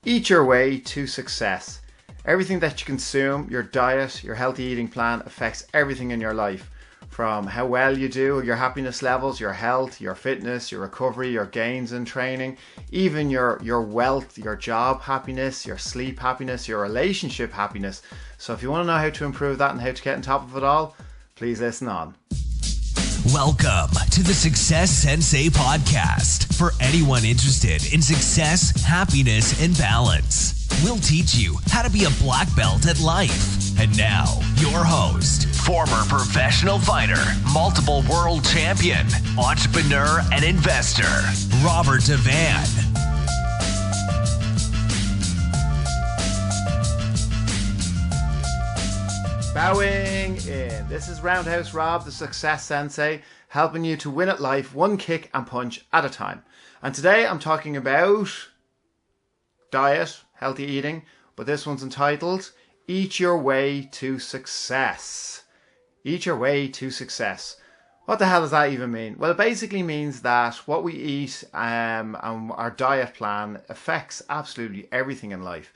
Eat your way to success. Everything that you consume, your diet, your healthy eating plan affects everything in your life. From how well you do, your happiness levels, your health, your fitness, your recovery, your gains in training, even your wealth, your job happiness, your sleep happiness, your relationship happiness. So if you want to know how to improve that and how to get on top of it all, please listen on. Welcome to the Success Sensei podcast for anyone interested in success, happiness, and balance. We'll teach you how to be a black belt at life. And now, your host, former professional fighter, multiple world champion, entrepreneur, and investor, Robert Devan. Bowing in. This is Roundhouse Rob, the Success Sensei, helping you to win at life one kick and punch at a time. And today I'm talking about diet, healthy eating, but this one's entitled Eat Your Way to Success. Eat your way to success. What the hell does that even mean? Well, it basically means that what we eat and our diet plan affects absolutely everything in life.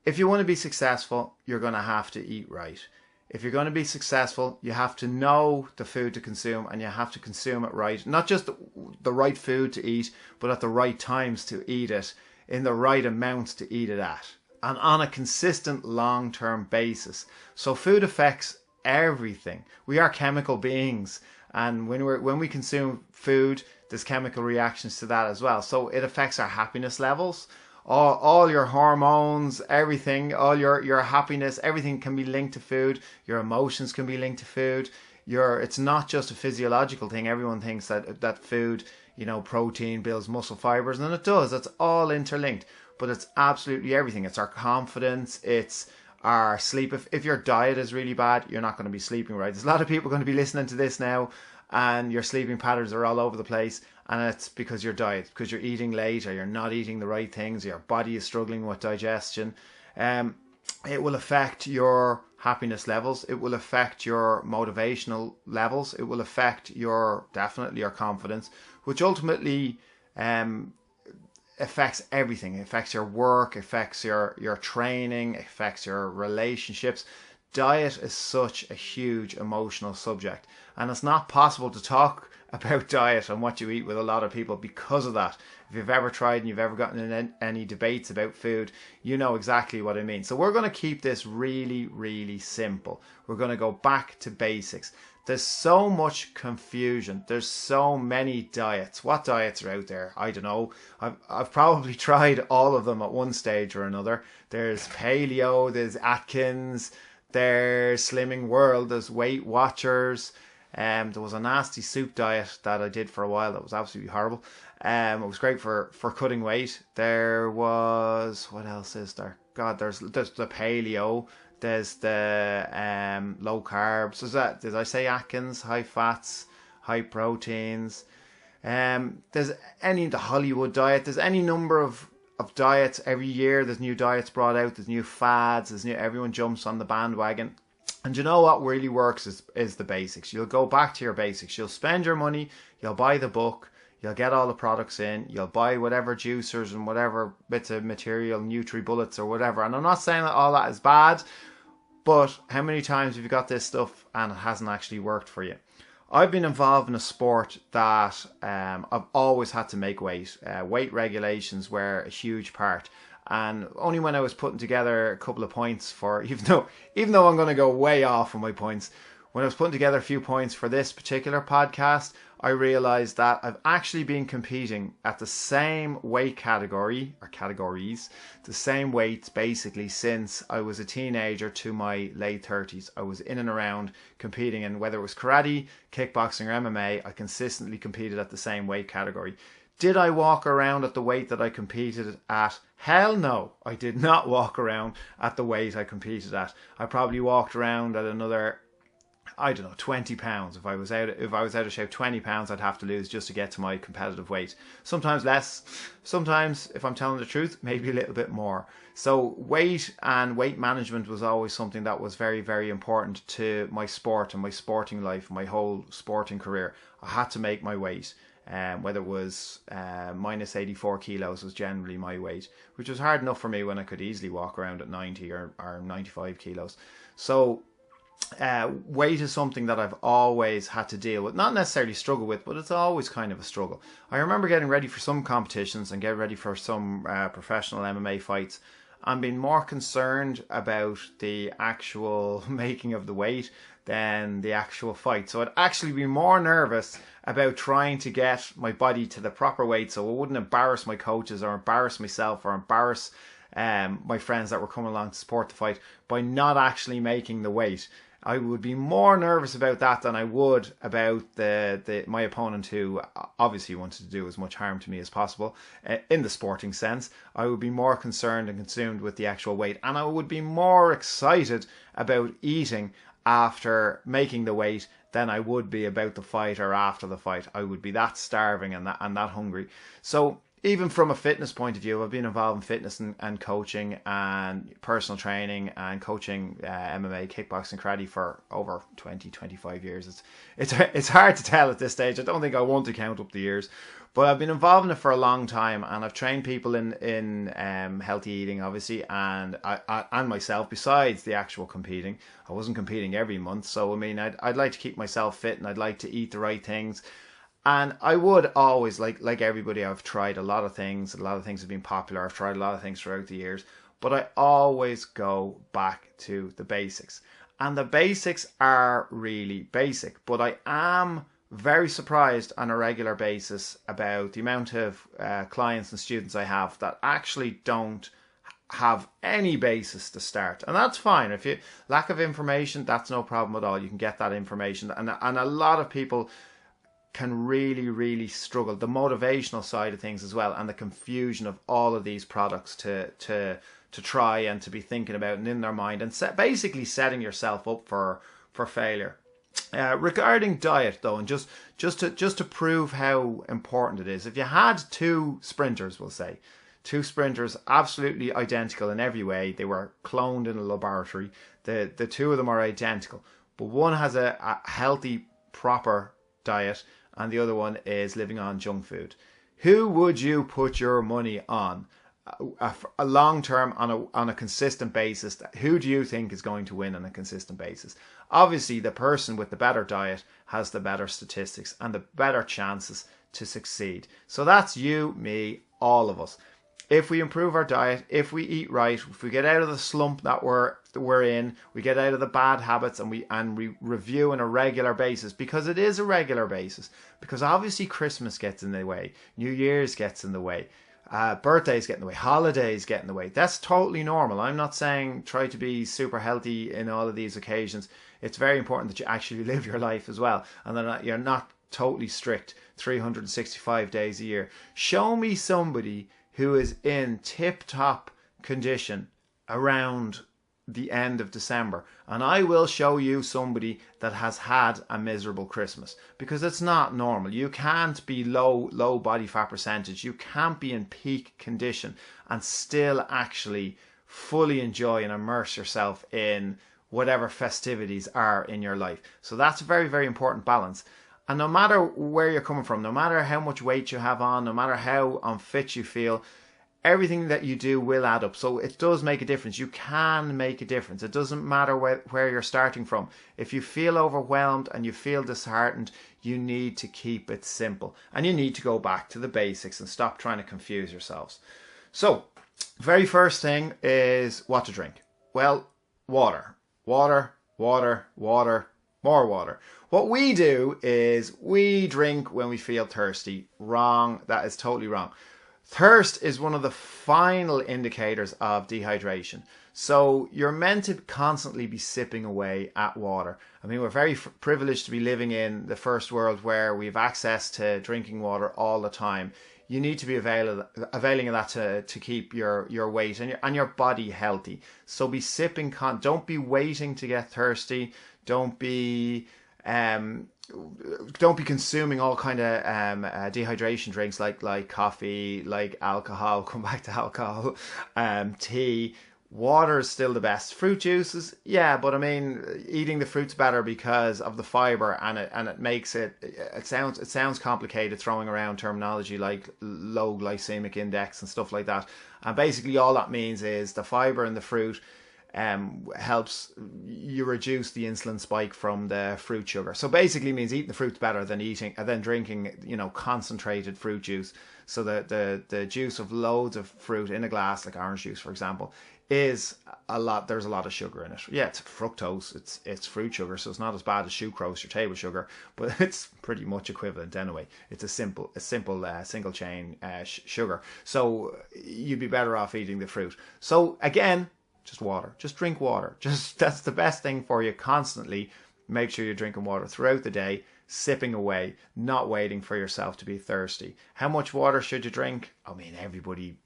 If you want to be successful, you're going to have to eat right. If you're going to be successful, you have to know the food to consume and you have to consume it right. Not just the right food to eat, but at the right times to eat it, in the right amounts to eat it at, and on a consistent long-term basis. So food affects everything. We are chemical beings, and when we consume food, there's chemical reactions to that as well. So it affects our happiness levels. All your hormones, everything, all your happiness, everything can be linked to food. Your emotions can be linked to food. It's not just a physiological thing. Everyone thinks that food, protein builds muscle fibers, and it does. It's all interlinked, but it's absolutely everything. It's our confidence. It's our sleep. If your diet is really bad, you're not going to be sleeping right. There's a lot of people going to be listening to this now, and your sleeping patterns are all over the place. And it's because your diet, because you're eating late or you're not eating the right things, or your body is struggling with digestion. It will affect your happiness levels. It will affect your motivational levels. It will affect definitely your confidence, which ultimately affects everything. It affects your work, affects your training, affects your relationships. Diet is such a huge emotional subject, and it's not possible to talk about diet and what you eat with a lot of people because of that. If you've ever tried and you've ever gotten in any debates about food, you know exactly what I mean. So we're going to keep this really, really simple. We're going to go back to basics. There's so much confusion. There's so many diets. What diets are out there? I don't know. I've probably tried all of them at one stage or another. There's paleo, there's Atkins, there's Slimming World, there's Weight Watchers. There was a nasty soup diet that I did for a while that was absolutely horrible. It was great for cutting weight. There was, what else is there? God, there's the paleo. There's the low carbs. Did I say Atkins? High fats, high proteins. There's the Hollywood diet. There's any number of diets every year. There's new diets brought out. There's new fads. Everyone jumps on the bandwagon. And you know what really works is the basics. You'll go back to your basics. You'll spend your money. You'll buy the book. You'll get all the products in. You'll buy whatever juicers and whatever bits of material, NutriBullets or whatever. And I'm not saying that all that is bad, but how many times have you got this stuff and it hasn't actually worked for you? I've been involved in a sport that I've always had to make weight. Weight regulations were a huge part. And only when I was putting together a couple of points for, even though I'm going to go way off on my points, when I was putting together a few points for this particular podcast, I realized that I've actually been competing at the same weight category, or categories, the same weights basically since I was a teenager to my late 30s. I was in and around competing, and whether it was karate, kickboxing or MMA, I consistently competed at the same weight category. Did I walk around at the weight that I competed at? Hell no, I did not walk around at the weight I competed at. I probably walked around at another, 20 pounds. If I was out of shape, 20 pounds I'd have to lose just to get to my competitive weight. Sometimes less, sometimes, if I'm telling the truth, maybe a little bit more. So weight and weight management was always something that was very, very important to my sport and my sporting life, my whole sporting career. I had to make my weight. whether it was minus 84 kilos was generally my weight, which was hard enough for me when I could easily walk around at 90 or 95 kilos. So weight is something that I've always had to deal with, not necessarily struggle with, but it's always kind of a struggle. I remember getting ready for some competitions and getting ready for some professional MMA fights and being more concerned about the actual making of the weight than the actual fight. So I'd actually be more nervous about trying to get my body to the proper weight so I wouldn't embarrass my coaches or embarrass myself or embarrass my friends that were coming along to support the fight by not actually making the weight. I would be more nervous about that than I would about my opponent, who obviously wanted to do as much harm to me as possible in the sporting sense. I would be more concerned and consumed with the actual weight, and I would be more excited about eating after making the weight than I would be about the fight or after the fight. I would be that starving and that hungry. So even from a fitness point of view, I've been involved in fitness and coaching and personal training and coaching MMA, kickboxing, karate for over 20-25 years. It's hard to tell at this stage. I don't think I want to count up the years, but I've been involved in it for a long time, and I've trained people in healthy eating, obviously, and and myself. Besides the actual competing, I wasn't competing every month, so I mean, I'd like to keep myself fit, and I'd like to eat the right things. And I would always, like everybody, I've tried a lot of things. A lot of things have been popular. I've tried a lot of things throughout the years. But I always go back to the basics. And the basics are really basic. But I am very surprised on a regular basis about the amount of clients and students I have that actually don't have any basis to start. And that's fine. If you lack of information, that's no problem at all. You can get that information. And a lot of people can really, really struggle. The motivational side of things as well, and the confusion of all of these products to try and to be thinking about and in their mind, and basically setting yourself up for failure. Regarding diet though, and just to prove how important it is, if you had two sprinters, we'll say, two sprinters absolutely identical in every way, they were cloned in a laboratory, the two of them are identical, but one has a healthy, proper diet, and the other one is living on junk food. Who would you put your money on? A long term, on a consistent basis? Who do you think is going to win on a consistent basis? Obviously, the person with the better diet has the better statistics and the better chances to succeed. So that's you, me, all of us. If we improve our diet, if we eat right, if we get out of the slump that we're in, we get out of the bad habits, and we review on a regular basis, because it is a regular basis, because obviously Christmas gets in the way, New Year's gets in the way, birthdays get in the way, holidays get in the way. That's totally normal. I'm not saying try to be super healthy in all of these occasions. It's very important that you actually live your life as well, and that you're not totally strict 365 days a year. Show me somebody who is in tip-top condition around the end of December, and I will show you somebody that has had a miserable Christmas, because it's not normal. You can't be low body fat percentage, you can't be in peak condition and still actually fully enjoy and immerse yourself in whatever festivities are in your life. So that's a very, very important balance. And no matter where you're coming from, no matter how much weight you have on, no matter how unfit you feel, everything that you do will add up. So it does make a difference. You can make a difference. It doesn't matter where you're starting from. If you feel overwhelmed and you feel disheartened, you need to keep it simple. And you need to go back to the basics and stop trying to confuse yourselves. So, very first thing is what to drink. Well, water. Water, water, water, more water. What we do is we drink when we feel thirsty. Wrong. That is totally wrong. Thirst is one of the final indicators of dehydration. So you're meant to constantly be sipping away at water. I mean, we're very privileged to be living in the first world where we have access to drinking water all the time. You need to be availing of that to keep your weight and your body healthy. So be sipping, don't be waiting to get thirsty. Don't be consuming all kind of dehydration drinks like coffee, like alcohol. Come back to alcohol, tea. Water is still the best. Fruit juices, yeah, but I mean, eating the fruit's better because of the fiber, and it makes it. It sounds complicated throwing around terminology like low glycemic index and stuff like that. And basically, all that means is the fiber in the fruit helps you reduce the insulin spike from the fruit sugar. So basically means eating the fruit's better than drinking, concentrated fruit juice. So the juice of loads of fruit in a glass, like orange juice, for example, is there's a lot of sugar in it. Yeah, it's fructose, it's fruit sugar, so it's not as bad as sucrose or table sugar, but it's pretty much equivalent anyway. It's a simple single chain sugar. So you'd be better off eating the fruit. So again, just water. Just drink water. That's the best thing for you constantly. Make sure you're drinking water throughout the day, sipping away, not waiting for yourself to be thirsty. How much water should you drink? I mean, everybody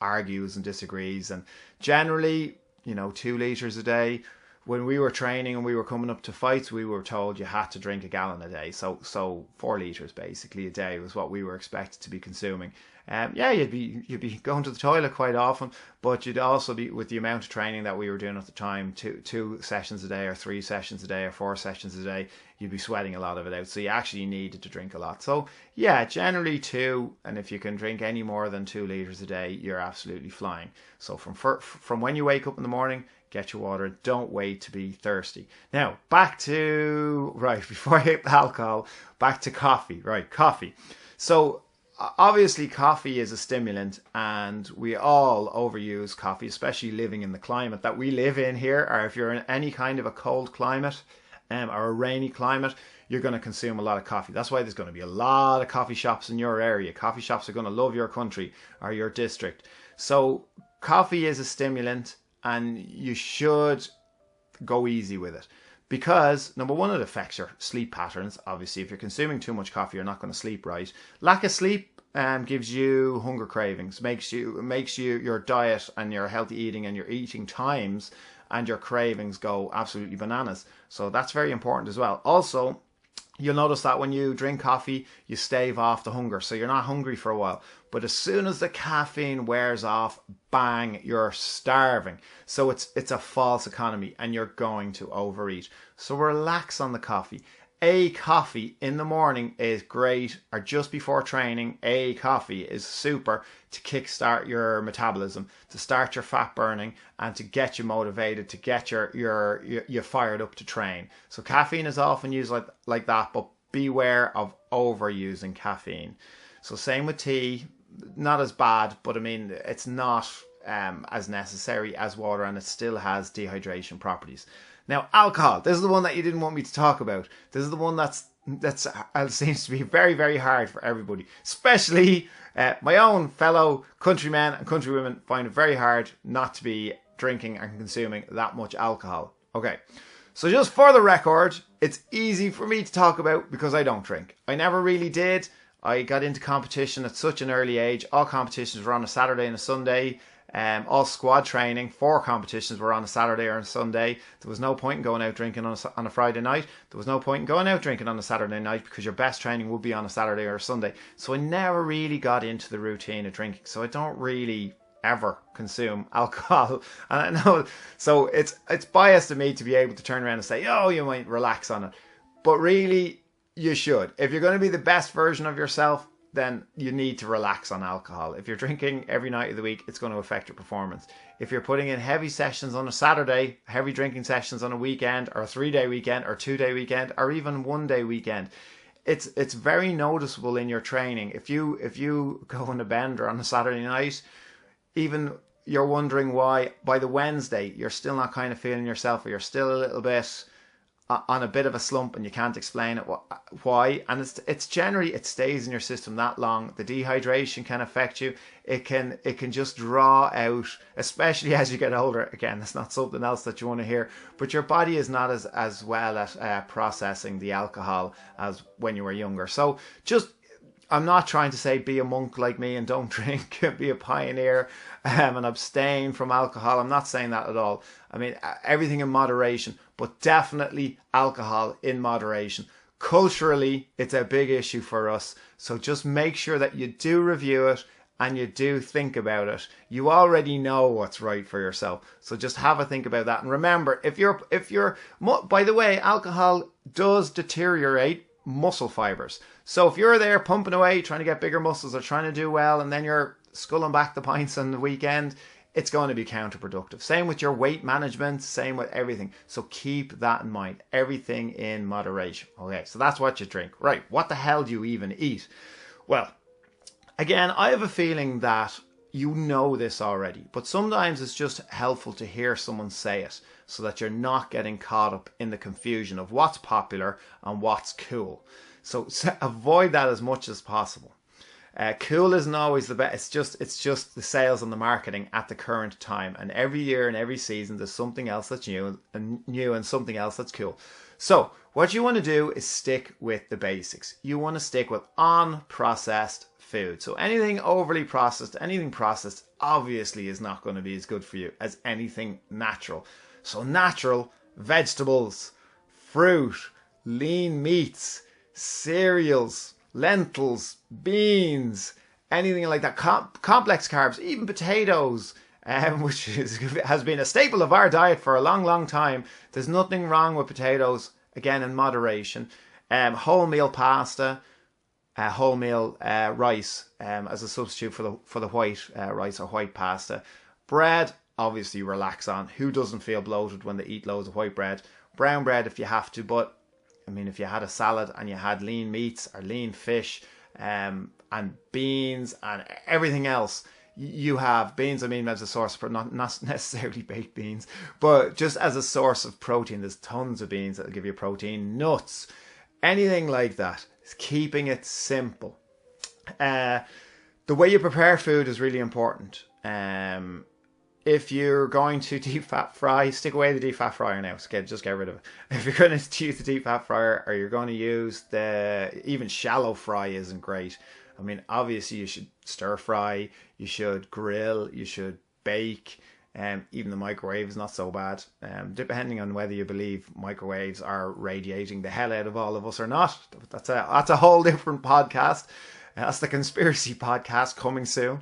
argues and disagrees, and generally, 2 liters a day. When we were training and we were coming up to fights, we were told you had to drink a gallon a day. So 4 liters basically a day was what we were expected to be consuming. Yeah, you'd be going to the toilet quite often, but you'd also be, with the amount of training that we were doing at the time, two sessions a day or 3 sessions a day or 4 sessions a day, you'd be sweating a lot of it out. So you actually needed to drink a lot. So yeah, generally 2, and if you can drink any more than 2 liters a day, you're absolutely flying. So from when you wake up in the morning, get your water. Don't wait to be thirsty. Now, before I hit the alcohol, back to coffee. Right, coffee. So obviously coffee is a stimulant, and we all overuse coffee, especially living in the climate that we live in here, or if you're in any kind of a cold climate or a rainy climate, you're going to consume a lot of coffee. That's why there's going to be a lot of coffee shops in your area. Coffee shops are going to love your country or your district. So coffee is a stimulant, and you should go easy with it, because number one, it affects your sleep patterns. Obviously, if you're consuming too much coffee, you're not going to sleep right. Lack of sleep gives you hunger cravings, makes you your diet and your healthy eating and your eating times and your cravings go absolutely bananas. So that's very important as well. Also, you'll notice that when you drink coffee, you stave off the hunger, so you're not hungry for a while. But as soon as the caffeine wears off, bang, you're starving. So it's a false economy, and you're going to overeat. So relax on the coffee. A coffee in the morning is great, or just before training, a coffee is super to kickstart your metabolism, to start your fat burning, and to get you motivated, to get you fired up to train. So caffeine is often used like that, but beware of overusing caffeine. So same with tea, not as bad, but I mean, it's not as necessary as water, and it still has dehydration properties. Now, alcohol. This is the one that you didn't want me to talk about. This is the one that seems to be very, very hard for everybody. Especially my own fellow countrymen and countrywomen find it very hard not to be drinking and consuming that much alcohol. Okay, so just for the record, it's easy for me to talk about because I don't drink. I never really did. I got into competition at such an early age. All competitions were on a Saturday and a Sunday. All squad training for competitions were on a Saturday or a Sunday. There was no point in going out drinking on a Friday night. There was no point in going out drinking on a Saturday night because your best training would be on a Saturday or a Sunday. So I never really got into the routine of drinking. So I don't really ever consume alcohol. And I know, so it's biased to me to be able to turn around and say, oh, you might relax on it. But really, you should. If you're going to be the best version of yourself, then you need to relax on alcohol. If you're drinking every night of the week, it's going to affect your performance. If you're putting in heavy sessions on a Saturday, heavy drinking sessions on a weekend, or a 3-day weekend, or 2-day weekend, or even 1-day weekend, it's very noticeable in your training. If you go on a bender on a Saturday night, even you're wondering why by the Wednesday you're still not kind of feeling yourself, or you're still a little bit on a bit of a slump, and you can't explain it why. And it's generally, it stays in your system that long. The dehydration can affect you. It can just draw out, especially as you get older. Again, that's not something else that you want to hear, but your body is not as well at processing the alcohol as when you were younger. So just, I'm not trying to say be a monk like me and don't drink, be a pioneer and abstain from alcohol. I'm not saying that at all. I mean, everything in moderation, but definitely alcohol in moderation. Culturally, it's a big issue for us. So just make sure that you do review it and you do think about it, you already know what's right for yourself. So just have a think about that. And remember, by the way, alcohol does deteriorate muscle fibers. So if you're there pumping away, trying to get bigger muscles or trying to do well, and then you're sculling back the pints on the weekend, it's going to be counterproductive. Same with your weight management, same with everything. So keep that in mind. Everything in moderation. Okay, so that's what you drink. Right, what the hell do you even eat? Well, again, I have a feeling that you know this already, but sometimes it's just helpful to hear someone say it so that you're not getting caught up in the confusion of what's popular and what's cool. So avoid that as much as possible. Cool isn't always the best. It's just the sales and the marketing at the current time. And every year and every season, there's something else that's new and something else that's cool. So what you want to do is stick with the basics. You want to stick with unprocessed food. So anything overly processed, anything processed, obviously is not going to be as good for you as anything natural. So natural vegetables, fruit, lean meats, cereals, lentils, beans, anything like that, complex carbs, even potatoes, which has been a staple of our diet for a long, long time. There's nothing wrong with potatoes, again, in moderation. Wholemeal pasta, wholemeal rice as a substitute for the white rice or white pasta. Bread, obviously relax on. Who doesn't feel bloated when they eat loads of white bread? Brown bread if you have to, but I mean, if you had a salad and you had lean meats or lean fish and beans and everything else, you have beans, I mean, as a source, but not necessarily baked beans, but just as a source of protein. There's tons of beans that will give you protein, nuts, anything like that. It's keeping it simple. The way you prepare food is really important. If you're going to deep fat fry, stick away the deep fat fryer now. Just get rid of it. If you're going to use the deep fat fryer, or you're going to use even shallow fry isn't great. I mean, obviously you should stir fry, you should grill, you should bake. Even the microwave is not so bad. Depending on whether you believe microwaves are radiating the hell out of all of us or not. That's a whole different podcast. That's the conspiracy podcast coming soon.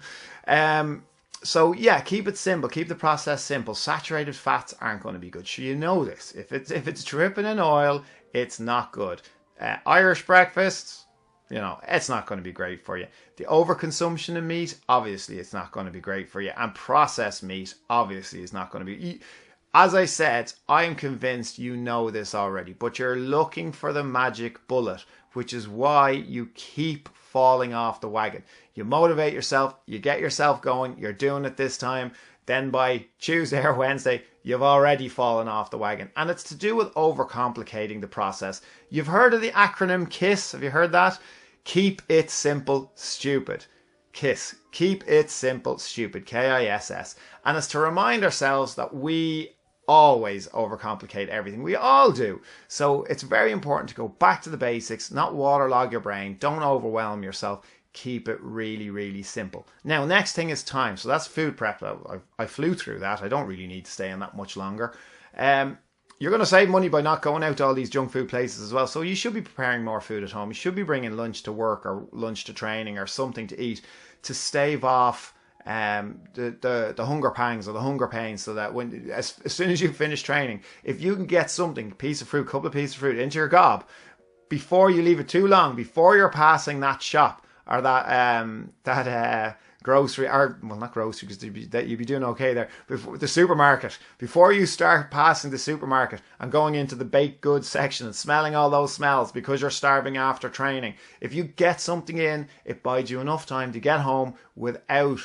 So yeah, keep it simple. Keep the process simple. Saturated fats aren't going to be good. Sure, you know this. If it's dripping in oil, it's not good. Irish breakfast, it's not going to be great for you. The overconsumption of meat, obviously, it's not going to be great for you. And processed meat, obviously, is not going to be. As I said, I am convinced you know this already, but you're looking for the magic bullet, which is why you keep falling off the wagon. You motivate yourself, you get yourself going, you're doing it this time, then by Tuesday or Wednesday, you've already fallen off the wagon. And it's to do with overcomplicating the process. You've heard of the acronym KISS, have you heard that? Keep it simple, stupid. KISS. Keep it simple, stupid. KISS. And it's to remind ourselves that we always overcomplicate everything. We all do. So it's very important to go back to the basics, not waterlog your brain. Don't overwhelm yourself. Keep it really, really simple. Now, next thing is time. So that's food prep. I flew through that. I don't really need to stay on that much longer. You're going to save money by not going out to all these junk food places as well. So you should be preparing more food at home. You should be bringing lunch to work or lunch to training or something to eat to stave off the hunger pangs or the hunger pains, so that as soon as you finish training, if you can get something, couple of pieces of fruit into your gob before you leave it too long, before you're passing that shop or that grocery, or well, not grocery, because you'd be doing okay there, before the supermarket, before you start passing the supermarket and going into the baked goods section and smelling all those smells because you're starving after training, if you get something in, it buys you enough time to get home without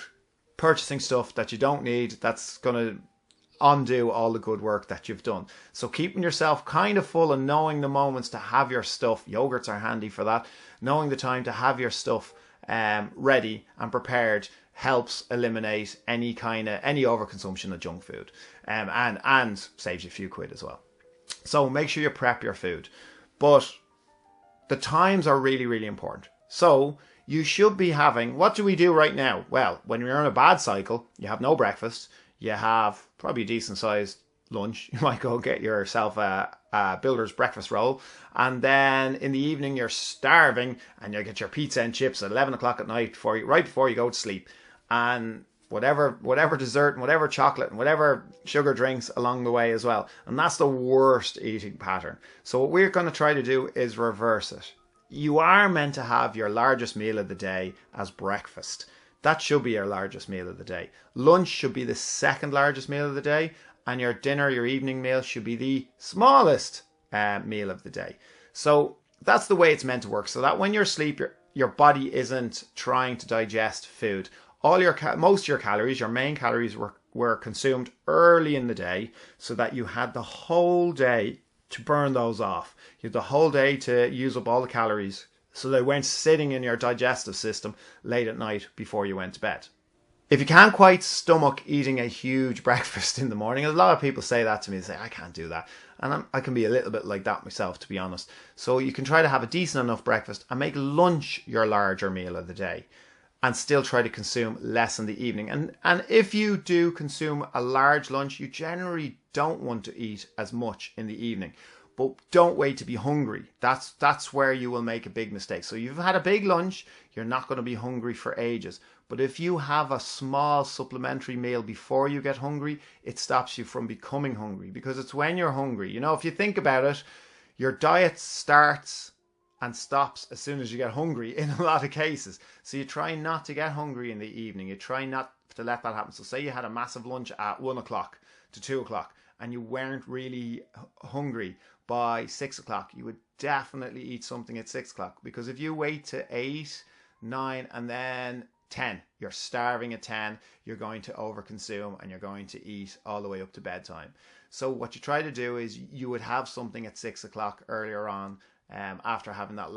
purchasing stuff that you don't need, that's going to undo all the good work that you've done. So keeping yourself kind of full and knowing the moments to have your stuff, yogurts are handy for that, knowing the time to have your stuff ready and prepared helps eliminate any overconsumption of junk food, and saves you a few quid as well. So make sure you prep your food, but the times are really, really important. So you should be having, what do we do right now? Well, when you're on a bad cycle, you have no breakfast, you have probably a decent sized lunch. You might go get yourself a builder's breakfast roll, and then in the evening you're starving, and you get your pizza and chips at 11 o'clock at night right before you go to sleep, and whatever dessert and whatever chocolate and whatever sugar drinks along the way as well. And that's the worst eating pattern. So what we're going to try to do is reverse it. You are meant to have your largest meal of the day as breakfast. That should be your largest meal of the day. Lunch should be the second largest meal of the day, and your dinner, your evening meal, should be the smallest meal of the day. So that's the way it's meant to work, so that when you're asleep, your body isn't trying to digest food. Most of your calories, your main calories, were consumed early in the day, so that you had the whole day to burn those off. You had the whole day to use up all the calories, so they weren't sitting in your digestive system late at night before you went to bed. If you can't quite stomach eating a huge breakfast in the morning, a lot of people say that to me. They say, I can't do that. And I can be a little bit like that myself, to be honest. So you can try to have a decent enough breakfast and make lunch your larger meal of the day, and still try to consume less in the evening. And if you do consume a large lunch, you generally don't want to eat as much in the evening. But don't wait to be hungry. That's where you will make a big mistake. So you've had a big lunch, you're not going to be hungry for ages. But if you have a small supplementary meal before you get hungry, it stops you from becoming hungry, because it's when you're hungry. You know, if you think about it, your diet starts and stops as soon as you get hungry in a lot of cases. So you try not to get hungry in the evening. You try not to let that happen. So say you had a massive lunch at 1 o'clock to 2 o'clock and you weren't really hungry by 6 o'clock, you would definitely eat something at 6 o'clock. Because if you wait to 8, 9 and then 10, you're starving at 10, you're going to overconsume and you're going to eat all the way up to bedtime. So what you try to do is you would have something at 6 o'clock earlier on, after having that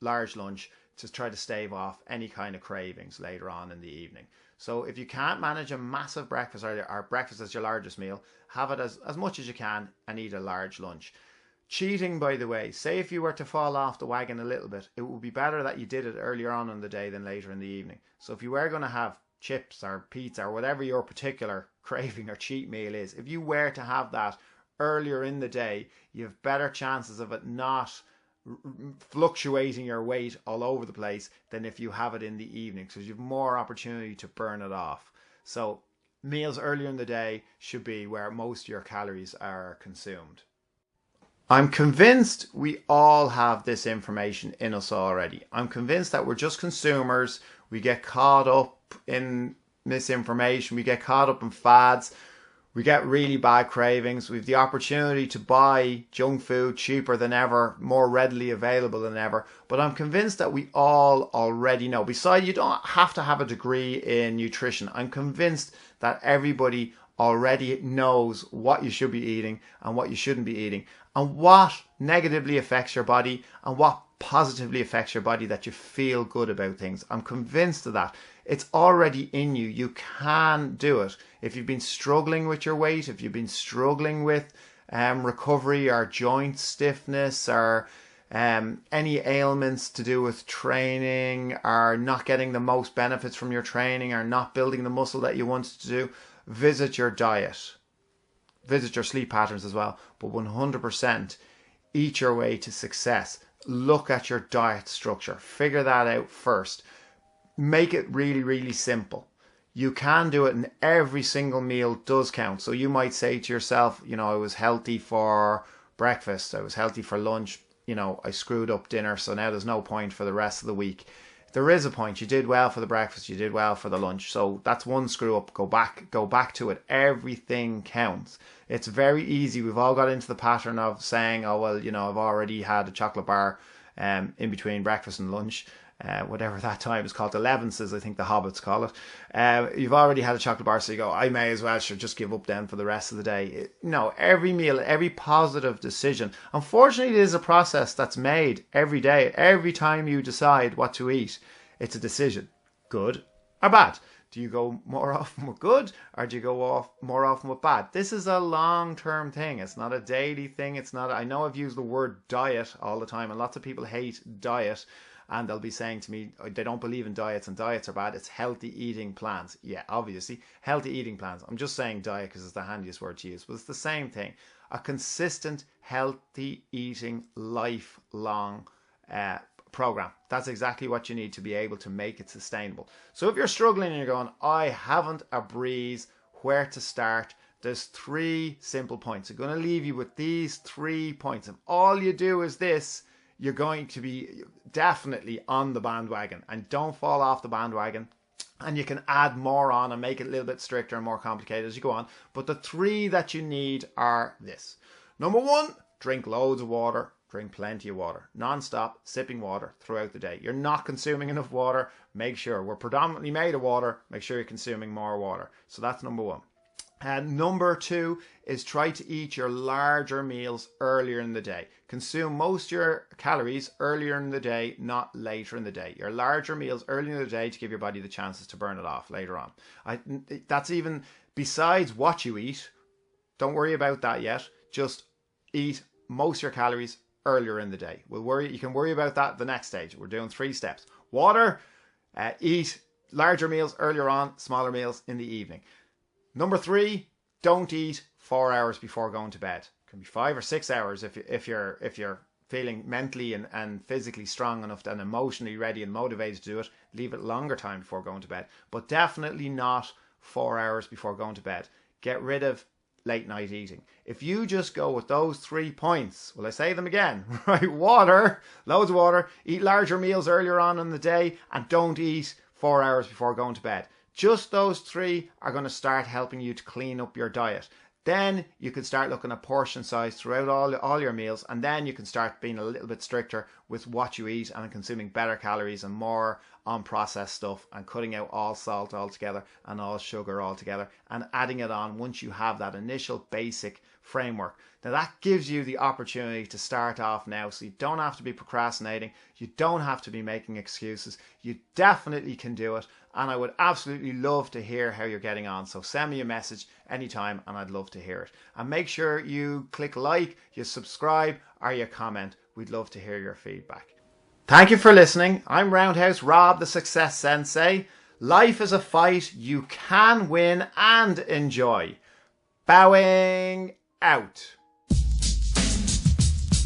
large lunch, to try to stave off any kind of cravings later on in the evening. So if you can't manage a massive breakfast, or breakfast as your largest meal, have it as much as you can and eat a large lunch. Cheating, by the way, say if you were to fall off the wagon a little bit, it would be better that you did it earlier on in the day than later in the evening. So if you were going to have chips or pizza or whatever your particular craving or cheat meal is, if you were to have that earlier in the day, you have better chances of it not fluctuating your weight all over the place than if you have it in the evening, because you have more opportunity to burn it off. So meals earlier in the day should be where most of your calories are consumed. I'm convinced we all have this information in us already. I'm convinced that we're just consumers. We get caught up in misinformation. We get caught up in fads. We get really bad cravings. We have the opportunity to buy junk food cheaper than ever, more readily available than ever. But I'm convinced that we all already know. Besides, you don't have to have a degree in nutrition. I'm convinced that everybody already knows what you should be eating and what you shouldn't be eating, and what negatively affects your body and what positively affects your body, that you feel good about things. I'm convinced of that. It's already in you. You can do it. If you've been struggling with your weight, if you've been struggling with recovery or joint stiffness, or any ailments to do with training, or not getting the most benefits from your training, or not building the muscle that you wanted to do, visit your diet. Visit your sleep patterns as well. But 100% eat your way to success. Look at your diet structure. Figure that out first. Make it really, really simple. You can do it, and every single meal does count. So you might say to yourself, you know, I was healthy for breakfast, I was healthy for lunch, you know, I screwed up dinner, so now there's no point for the rest of the week. There is a point. You did well for the breakfast, you did well for the lunch. So that's one screw up. Go back to it. Everything counts. It's very easy. We've all got into the pattern of saying, oh, well, you know, I've already had a chocolate bar in between breakfast and lunch. Whatever that time is called, 11s, I think the hobbits call it. You've already had a chocolate bar, so you go, I may as well should just give up then for the rest of the day. No, every meal, every positive decision, unfortunately, it is a process that's made every day. Every time you decide what to eat, it's a decision, good or bad. Do you go more often with good, or do you go off more often with bad? This is a long-term thing. It's not a daily thing. It's not. I know I've used the word diet all the time, and lots of people hate diet. and they'll be saying to me they don't believe in diets and diets are bad. It's healthy eating plans. Yeah, obviously healthy eating plans. I'm just saying diet because it's the handiest word to use, but it's the same thing. A consistent healthy eating lifelong program. That's exactly what you need to be able to make it sustainable. So if you're struggling and you're going, I haven't a breeze where to start, there's 3 simple points. I'm going to leave you with these 3 points. If all you do is this, you're going to be definitely on the bandwagon, and don't fall off the bandwagon. And you can add more on and make it a little bit stricter and more complicated as you go on. But the 3 that you need are this. Number 1, drink loads of water. Drink plenty of water. Non-stop sipping water throughout the day. You're not consuming enough water. Make sure. We're predominantly made of water. Make sure you're consuming more water. So that's number 1. And number 2 is try to eat your larger meals earlier in the day. Consume most of your calories earlier in the day, not later in the day. Your larger meals earlier in the day to give your body the chances to burn it off later on. That's even besides what you eat. Don't worry about that yet. Just eat most of your calories earlier in the day. You can worry about that the next stage. We're doing 3 steps. Water, eat larger meals earlier on, smaller meals in the evening. Number 3, don't eat 4 hours before going to bed. It can be 5 or 6 hours if you're feeling mentally and physically strong enough and emotionally ready and motivated to do it. Leave it longer time before going to bed, but definitely not 4 hours before going to bed. Get rid of late night eating. If you just go with those 3 points, will I say them again? Right, water, loads of water, eat larger meals earlier on in the day, and don't eat 4 hours before going to bed. Just those 3 are going to start helping you to clean up your diet. Then you can start looking at portion size throughout all your meals, and then you can start being a little bit stricter with what you eat and consuming better calories and more unprocessed stuff, and cutting out all salt altogether and all sugar altogether, and adding it on once you have that initial basic framework. Now that gives you the opportunity to start off now, so you don't have to be procrastinating, you don't have to be making excuses, you definitely can do it, and I would absolutely love to hear how you're getting on. So send me a message anytime and I'd love to hear it. And make sure you click like, you subscribe, or you comment. We'd love to hear your feedback. Thank you for listening. I'm Roundhouse Rob, the Success Sensei. Life is a fight you can win and enjoy. Bowing out.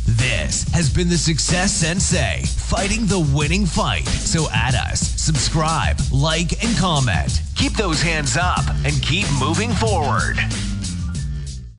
This has been the Success Sensei, fighting the winning fight. So add us, subscribe, like, and comment. Keep those hands up and keep moving forward.